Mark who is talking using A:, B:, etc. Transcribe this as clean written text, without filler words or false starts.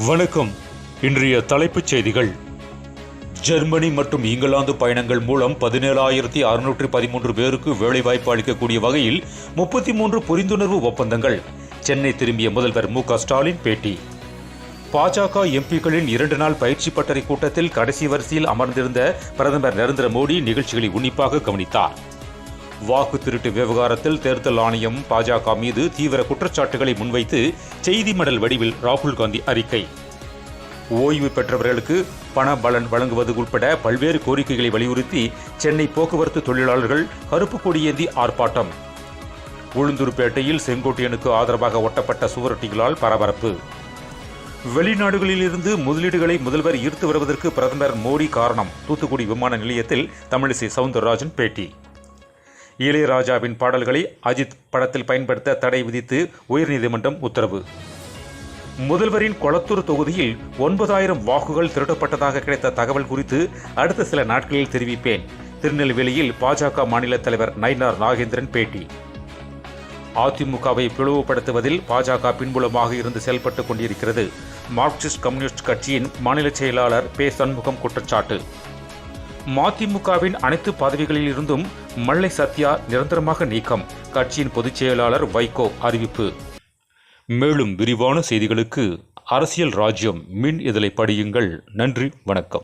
A: வணக்கம். இன்றைய தலைப்புச் செய்திகள். ஜெர்மனி மற்றும் இங்கிலாந்து பயணங்கள் மூலம் 17,613 பேருக்கு வேலைவாய்ப்பு அளிக்கக்கூடிய வகையில் 33 புரிந்துணர்வு ஒப்பந்தங்கள். சென்னை திரும்பிய முதல்வர் மு.க.ஸ்டாலின் பேட்டி. பாஜக எம்பிக்களின் 2 நாள் பயிற்சி பட்டறை கூட்டத்தில் கடைசி வரிசையில் அமர்ந்திருந்த பிரதமர் நரேந்திர மோடி நிகழ்ச்சிகளை உன்னிப்பாக கவனித்தார். வாக்கு திருட்டு விவகாரத்தில் தேர்தல் ஆணையம் பாஜக மீது தீவிர குற்றச்சாட்டுகளை முன்வைத்து செய்தி மடல் வடிவில் ராகுல் காந்தி அறிக்கை. ஓய்வு பெற்றவர்களுக்கு பண பலன் வழங்குவது உட்பட பல்வேறு கோரிக்கைகளை வலியுறுத்தி சென்னை போக்குவரத்து தொழிலாளர்கள் கருப்பு கொடியேந்தி ஆர்ப்பாட்டம். உளுந்தூர்பேட்டையில் செங்கோட்டையனுக்கு ஆதரவாக ஒட்டப்பட்ட சுவரொட்டிகளால் பரபரப்பு. வெளிநாடுகளிலிருந்து முதலீடுகளை முதல்வர் ஈர்த்து வருவதற்கு பிரதமர் மோடி காரணம். தூத்துக்குடி விமான நிலையத்தில் தமிழிசை சவுந்தரராஜன் பேட்டி. இளையராஜாவின் பாடல்களை அஜித் படத்தில் பயன்படுத்த தடை விதித்து உயர்நீதிமன்றம் உத்தரவு. முதல்வரின் கொளத்தூர் தொகுதியில் 9,000 வாக்குகள் திருடப்பட்டதாக கிடைத்த தகவல் குறித்து அடுத்த சில நாட்களில் தெரிவிப்பேன். திருநெல்வேலியில் பாஜக மாநில தலைவர் நயினார் நாகேந்திரன் பேட்டி. அதிமுகவை பிளவுபடுத்துவதில் பாஜக பின்புலமாக இருந்து செயல்பட்டுக் கொண்டிருக்கிறது. மார்க்சிஸ்ட் கம்யூனிஸ்ட் கட்சியின் மாநில செயலாளர் பே. சண்முகம் குற்றச்சாட்டு. மதிமுகவின் அனைத்து பதவிகளில் இருந்தும் மல்லை சத்யா நிரந்தரமாக நீக்கம். கட்சியின் பொதுச் செயலாளர் வைகோ அறிவிப்பு. மேலும் விரிவான செய்திகளுக்கு அரசியல் ராஜ்யம் மின் இதழை படியுங்கள். நன்றி, வணக்கம்.